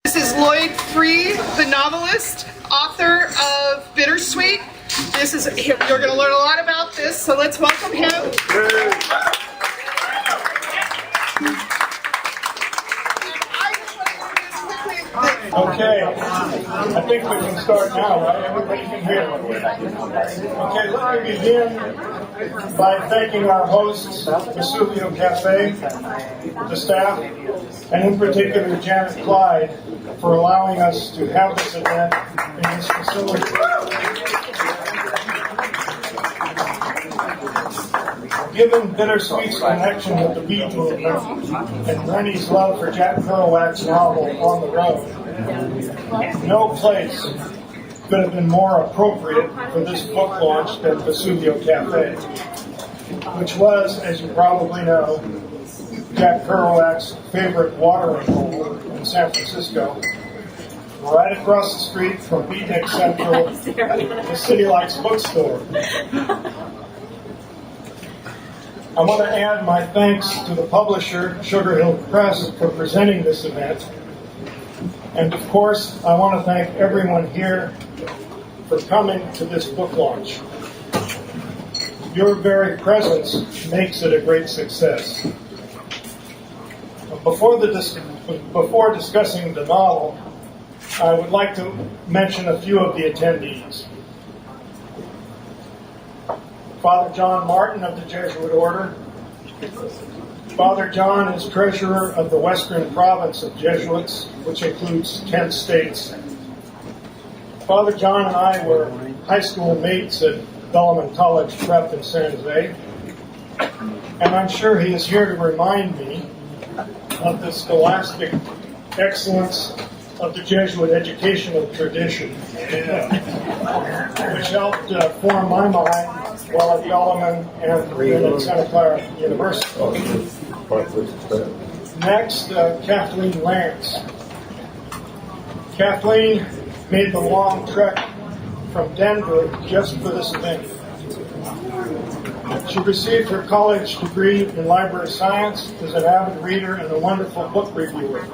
This is Lloyd, the novelist, author of Bittersweet. You're going to learn a lot about this, so let's welcome him. Okay, I think we can start now, right? Everybody can hear me. Okay, let me begin by thanking our hosts, Vesuvio Cafe, the staff, and in particular Janet Clyde for allowing us to have this event in this facility. Given Bittersweet's connection with the beat movement and Rennie's love for Jack Kerouac's novel On the Road, no place could have been more appropriate for this book launch than Vesuvio Cafe, which was, as you probably know, Jack Kerouac's favorite watering hole in San Francisco, right across the street from Beatnik Central, the City Lights bookstore. I want to add my thanks to the publisher, Sugar Hill Press, for presenting this event. And of course, I want to thank everyone here for coming to this book launch. Your very presence makes it a great success. Before discussing the novel, I would like to mention a few of the attendees. Father John Martin of the Jesuit Order. Father John is treasurer of the Western Province of Jesuits, which includes 10 states. Father John and I were high school mates at Bellarmine College Prep in San Jose, and I'm sure he is here to remind me of the scholastic excellence of the Jesuit educational tradition, which helped form my mind while at Bellarmine and then at Santa Clara University. Next, Kathleen Lance. Kathleen made the long trek from Denver just for this event. She received her college degree in library science, is an avid reader, and a wonderful book reviewer.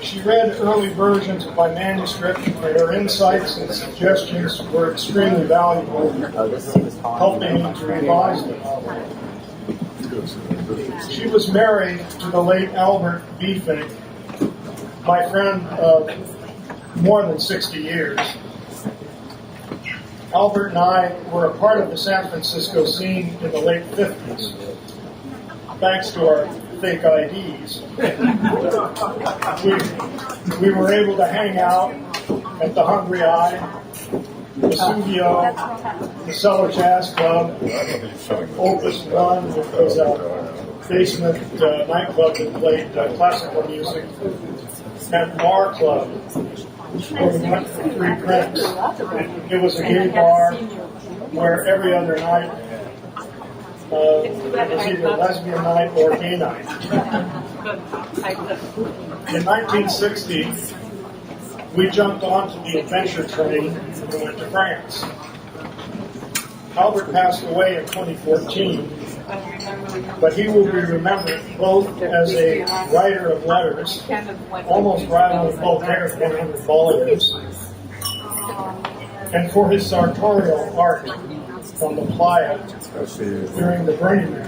She read early versions of my manuscript, and her insights and suggestions were extremely valuable, helping me to revise the novel. She was married to the late Albert B. Fink, my friend of more than 60 years. Albert and I were a part of the San Francisco scene in the late 50s, thanks to our fake IDs. We were able to hang out at the Hungry Eye, Vesuvio, the Cellar Jazz Club, Opus One, which was a basement nightclub that played classical music, and Bar Club, where we went for free drinks. It was a gay bar where every other night it was either lesbian night or gay night. In 1960, we jumped onto the adventure train and went to France. Albert passed away in 2014, but he will be remembered both as a writer of letters, almost rivaling Voltaire's 100 volumes, and for his sartorial art on the playa during the Burning Man.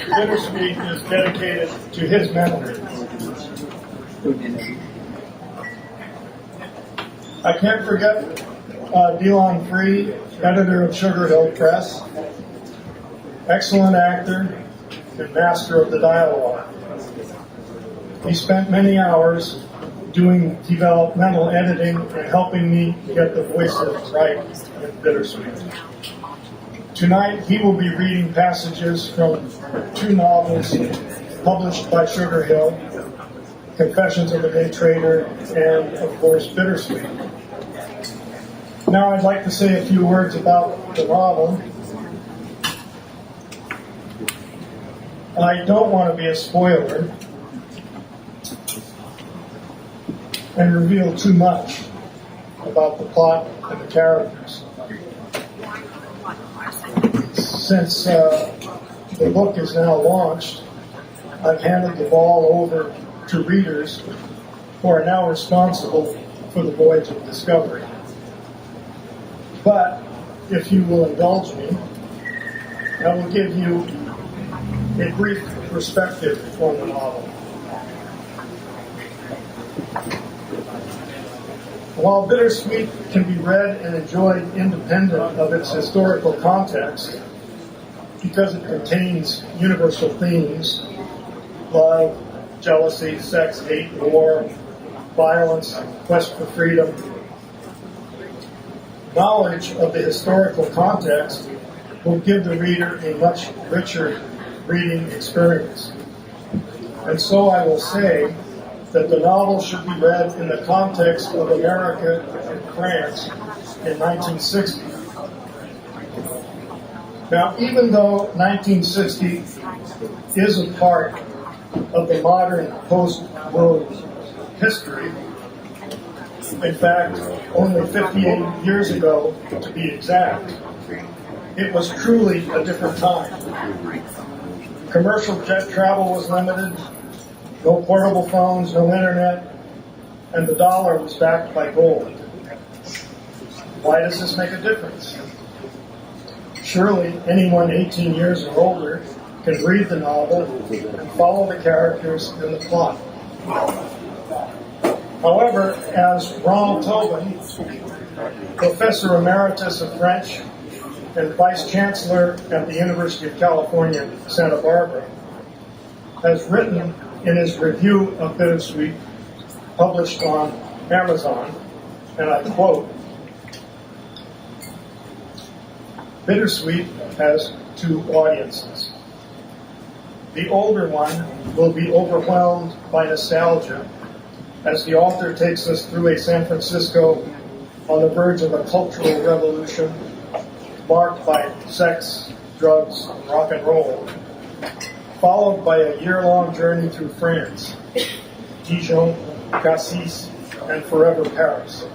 Bittersweet is dedicated to his memory. I can't forget Delon Free, editor of Sugar Hill Press, excellent actor and master of the dialogue. He spent many hours doing developmental editing and helping me get the voices right in Bittersweet. Tonight, he will be reading passages from two novels published by Sugar Hill, Confessions of a Day Trader, and, of course, Bittersweet. Now I'd like to say a few words about the novel. I don't want to be a spoiler and reveal too much about the plot and the characters. Since the book is now launched, I've handed the ball over to readers who are now responsible for the voyage of discovery. But if you will indulge me, I will give you a brief perspective on the novel. While Bittersweet can be read and enjoyed independent of its historical context, because it contains universal themes, love, jealousy, sex, hate, war, violence, quest for freedom, knowledge of the historical context will give the reader a much richer reading experience. And so I will say that the novel should be read in the context of America and France in 1960. Now, even though 1960 is a part of the modern post-war history, in fact, only 58 years ago, to be exact, it was truly a different time. Commercial jet travel was limited, no portable phones, no internet, and the dollar was backed by gold. Why does this make a difference? Surely anyone 18 years or older can read the novel and follow the characters and the plot. However, as Ronald Tobin, Professor Emeritus of French and Vice Chancellor at the University of California, Santa Barbara, has written in his review of Bittersweet, published on Amazon, and I quote, "Bittersweet has two audiences. The older one will be overwhelmed by nostalgia as the author takes us through a San Francisco on the verge of a cultural revolution marked by sex, drugs, and rock and roll, followed by a year-long journey through France, Dijon, Cassis, and forever Paris.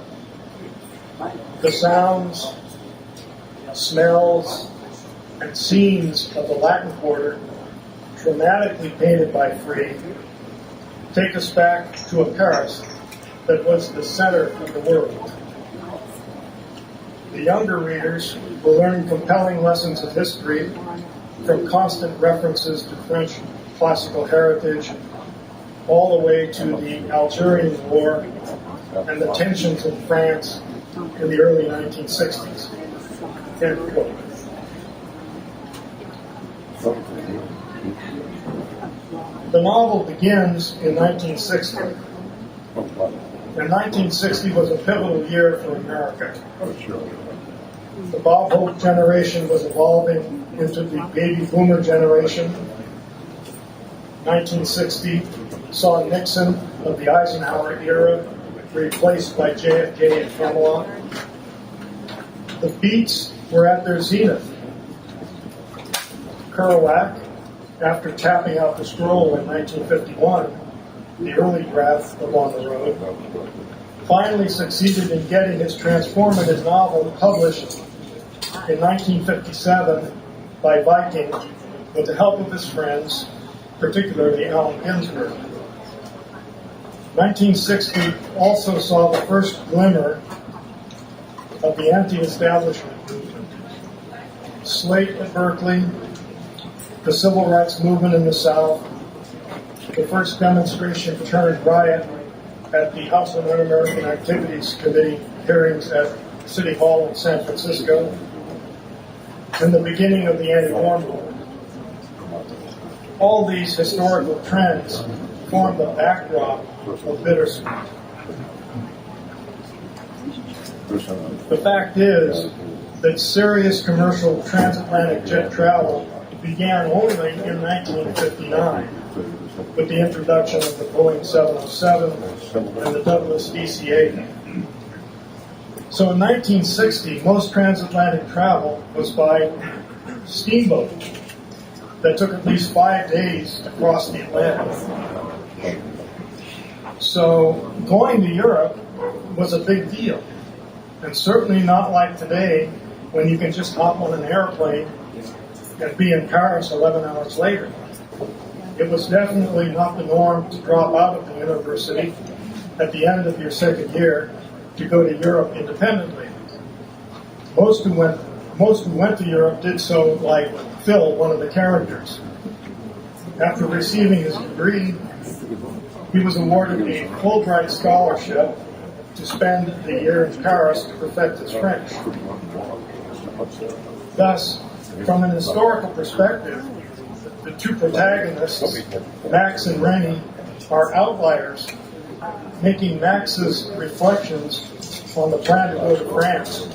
The sounds, smells, and scenes of the Latin Quarter, dramatically painted by Free, take us back to a Paris that was the center of the world. The younger readers will learn compelling lessons of history from constant references to French classical heritage all the way to the Algerian War and the tensions in France in the early 1960s. End quote. The novel begins in 1960. And 1960 was a pivotal year for America. The Bob Hope generation was evolving into the baby boomer generation. 1960 saw Nixon of the Eisenhower era replaced by JFK and Camelot. The Beats were at their zenith. Kerouac, after tapping out the scroll in 1951, the early draft of On the Road, finally succeeded in getting his transformative novel published in 1957 by Viking with the help of his friends, particularly Allen Ginsberg. 1960 also saw the first glimmer of the anti-establishment movement. Slate at Berkeley, the civil rights movement in the South, the first demonstration turned riot at the House of Un-American Activities Committee hearings at City Hall in San Francisco, and the beginning of the anti-war movement. All these historical trends form the backdrop of Bittersweet. The fact is that serious commercial transatlantic jet travel began only in 1959 with the introduction of the Boeing 707 and the Douglas DC-8. So in 1960, most transatlantic travel was by steamboat that took at least 5 days to cross the Atlantic. So going to Europe was a big deal, and certainly not like today when you can just hop on an airplane and be in Paris 11 hours later. It was definitely not the norm to drop out of the university at the end of your second year to go to Europe independently. Most who went to Europe did so like Phil, one of the characters. After receiving his degree, he was awarded a Fulbright scholarship to spend the year in Paris to perfect his French. Thus, from an historical perspective, the two protagonists, Max and Rennie, are outliers, making Max's reflections on the plan to go to France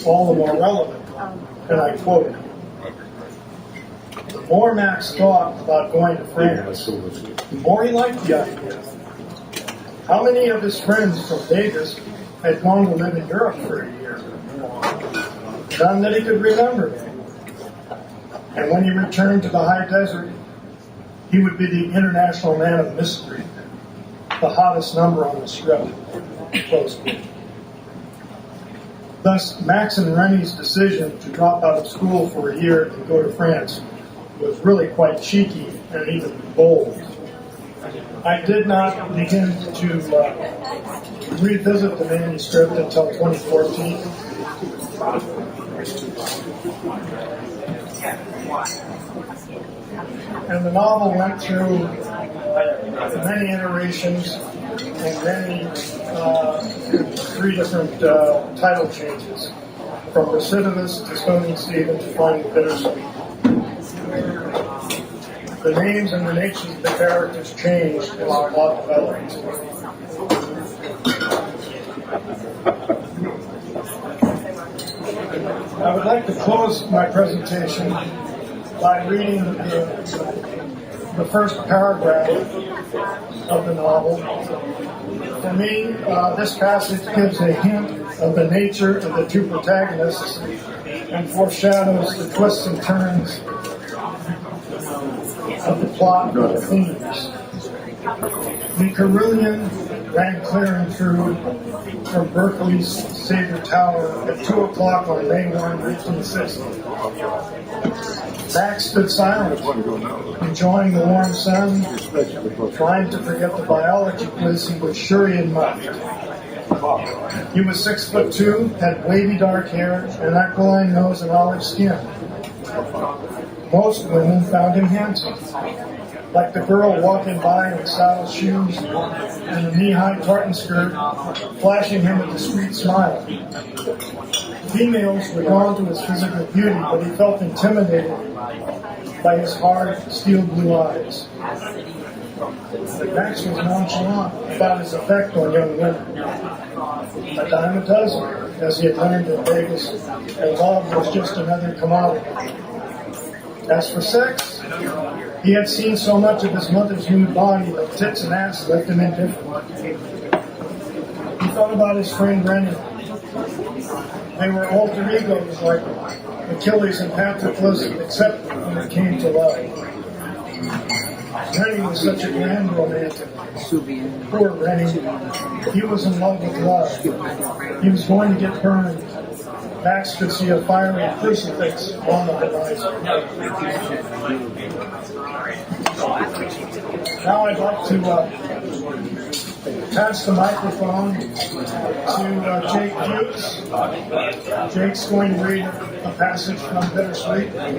all the more relevant. And I quote, "The more Max thought about going to France, the more he liked the idea. How many of his friends from Vegas had gone to live in Europe for a year? None that he could remember. And when he returned to the high desert, he would be the international man of mystery, the hottest number on the strip." Close quote. Thus, Max and Rennie's decision to drop out of school for a year and go to France was really quite cheeky and even bold. I did not begin to revisit the manuscript until 2014. And the novel went through many iterations and many 3 different title changes, from Recidivist to Stoning Stephen to Finding Bittersweet. The names and the natures of the characters changed as the plot developed. I would like to close my presentation by reading the first paragraph of the novel. For me, this passage gives a hint of the nature of the two protagonists and foreshadows the twists and turns of the plot and the themes. The Carillion ran clear and true from Berkeley's Sabre Tower at 2 o'clock on May 1, 1960. Max stood silent, enjoying the warm sun, trying to forget the biology quiz he was sure he had muffed. He was 6'2", had wavy dark hair, an aquiline nose, and olive skin. Most women found him handsome, like the girl walking by in saddle shoes and a knee-high tartan skirt, flashing him a discreet smile. Females were drawn to his physical beauty, but he felt intimidated by his hard, steel blue eyes. But Max was nonchalant about his effect on young women. A dime a dozen, as he had learned in Vegas, and love was just another commodity. As for sex, he had seen so much of his mother's nude body that tits and ass left him indifferent. He thought about his friend Rennie. They were alter egos like Achilles and Patroclus, except when it came to love. Rennie was such a grand romantic. Poor Rennie. He was in love with love. He was going to get burned. Max could see a fiery crucifix on the horizon. Now I'd like to pass the microphone to Jake Hughes. Jake's going to read a passage from Bittersweet. I'm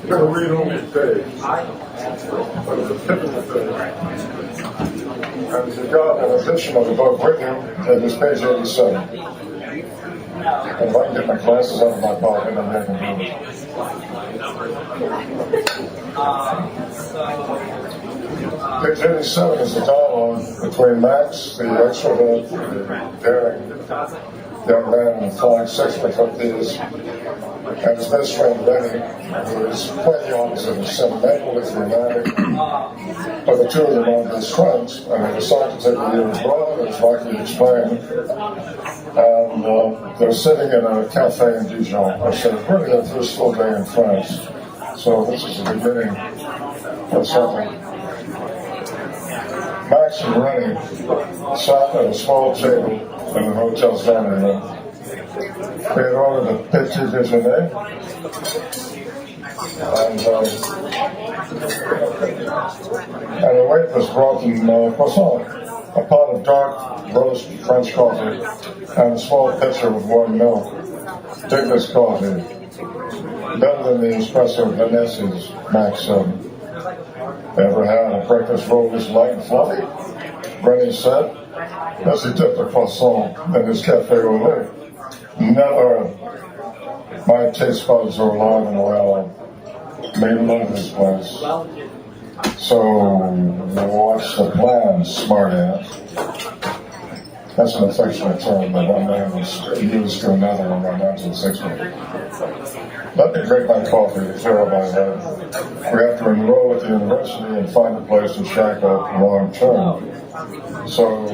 going to read only a page, but it's a typical page. And if you've got an edition of the book with you, it is page 87. And if I can get my glasses out of my pocket, I'm not going to do it. Page 87 is the dialogue between Max, the extrovert, the daring young man in the flying six-foot trapeze, and his best friend Lenny, who is quite the opposite of sentimental, is romantic. But the two of them are best friends, and they decide to take a year abroad, as Rocky explained. And they're sitting in a cafe in Dijon. I said, really their first full day in France. So this is the beginning of something. Max and Rennie sat at a small table in the hotel's dining room. They had ordered a petit déjeuner, and a waitress brought them croissant, a pot of dark roast French coffee, and a small pitcher of warm milk. Take this coffee. Better than the espresso Vanessi's, Max said. Ever had a breakfast roll this light and fluffy? Rennie said, as he dipped a croissant in his cafe au lait. Never. My taste buds are alive and well. May love this place. So, what's the plan, smart ass? That's an affectionate term that one man was used to another in my 1960s. Let me drink my coffee to clear up my head. We have to enroll at the university and find a place to shack up long term. So,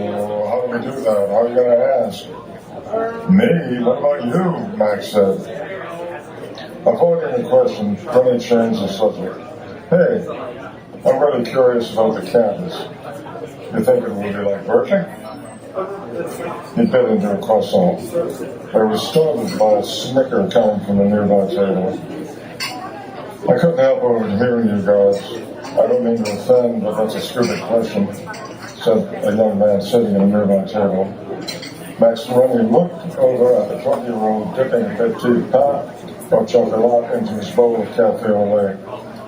how do we do that? How are you going to ask? Me? What about you? Max said. Avoiding the question, Rennie changed the subject. Hey, I'm really curious about the campus. You think it will be like Berkeley? He bit into a croissant. I was startled by a snicker coming from the nearby table. I couldn't help overhearing you guys. I don't mean to offend, but that's a stupid question, said a young man sitting at a nearby table. Max Rennie looked over at the 20-year-old dipping a petit pain or chocolat into his bowl of cafe au lait.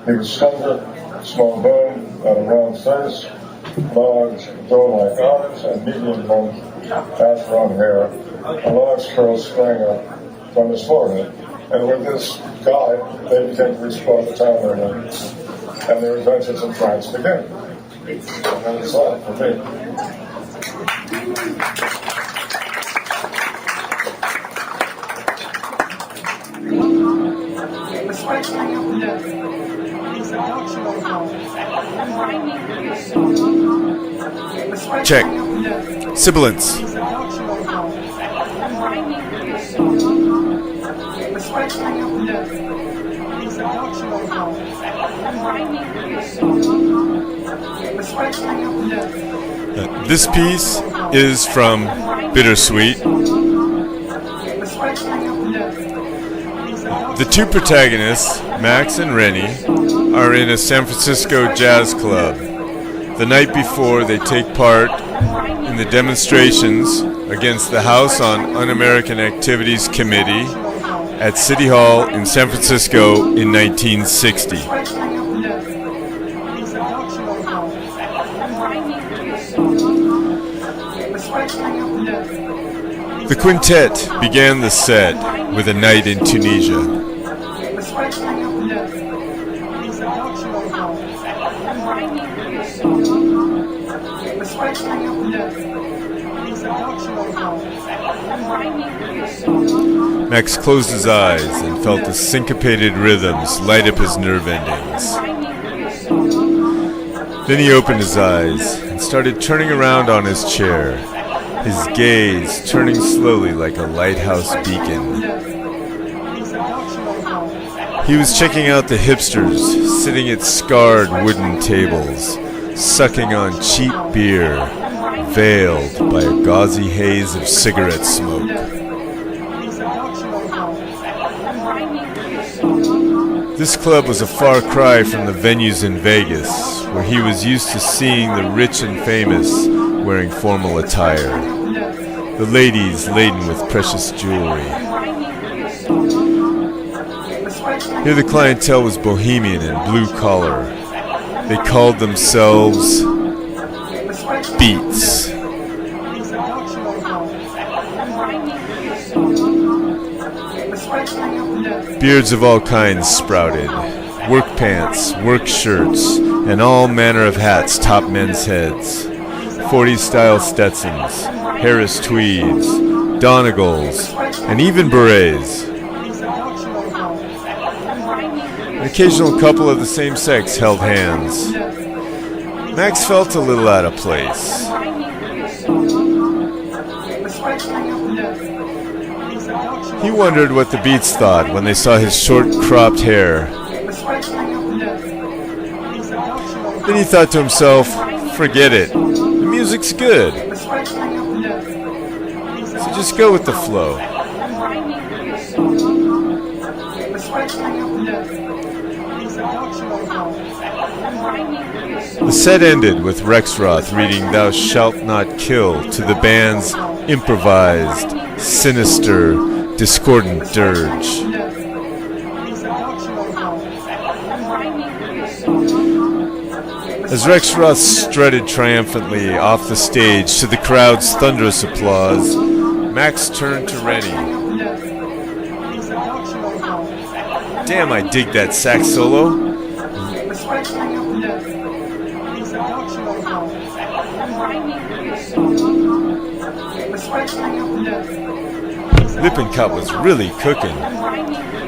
He was slender, small bone, had a round face, large, doe-like eyes, and medium-length, ash-brown hair. A large curl sprang up from his forehead. And with this guy, they began to explore the town they're in. And their adventures in France began. And that's all for me. Check. Sibilance. This piece is from Bittersweet. The two protagonists, Max and Rennie, are in a San Francisco jazz club. The night before, they take part in the demonstrations against the House on Un-American Activities Committee at City Hall in San Francisco in 1960. The quintet began the set with a night in Tunisia. Max closed his eyes and felt the syncopated rhythms light up his nerve endings. Then he opened his eyes and started turning around on his chair, his gaze turning slowly like a lighthouse beacon. He was checking out the hipsters sitting at scarred wooden tables, sucking on cheap beer, veiled by a gauzy haze of cigarette smoke. This club was a far cry from the venues in Vegas, where he was used to seeing the rich and famous wearing formal attire, the ladies laden with precious jewelry. Here the clientele was bohemian and blue-collar. They called themselves Beats. Beards of all kinds sprouted, work pants, work shirts, and all manner of hats topped men's heads. 40s style Stetsons, Harris tweeds, Donegals, and even berets. An occasional couple of the same sex held hands. Max felt a little out of place. He wondered what the Beats thought when they saw his short, cropped hair. Then he thought to himself, forget it. The music's good. So just go with the flow. The set ended with Rexroth reading Thou Shalt Not Kill to the band's improvised, sinister, discordant dirge. As Rexroth strutted triumphantly off the stage to the crowd's thunderous applause, Max turned to Rennie. Damn, I dig that sax solo. Lippincott was really cooking.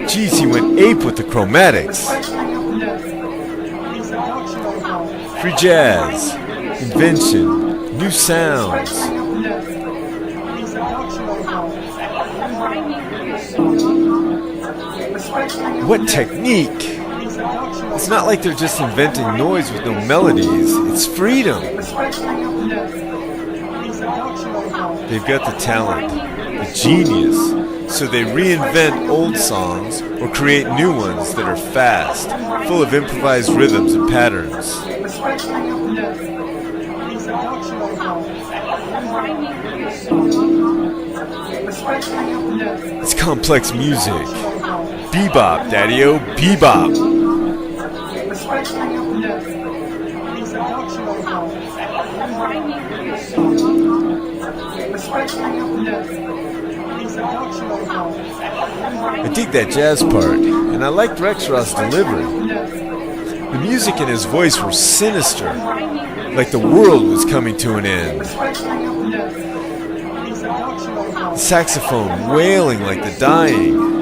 Geez, he went ape with the chromatics. Free jazz, invention, new sounds. What technique! It's not like they're just inventing noise with no melodies. It's freedom. They've got the talent, the genius, so they reinvent old songs or create new ones that are fast, full of improvised rhythms and patterns. It's complex music. Bebop, daddy-o, bebop. I dig that jazz part, and I liked Rexroth's delivery. The music and his voice were sinister, like the world was coming to an end. The saxophone wailing like the dying.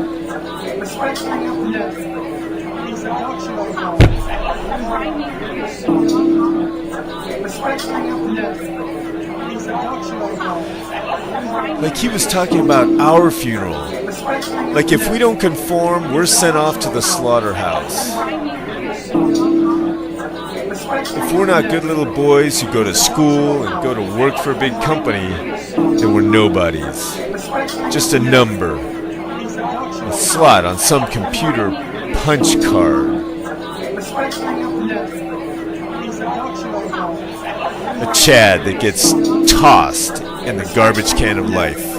Like he was talking about our funeral. Like if we don't conform, we're sent off to the slaughterhouse. If we're not good little boys who go to school and go to work for a big company, then we're nobodies. Just a number. A slot on some computer punch card. A Chad that gets tossed in the garbage can of life.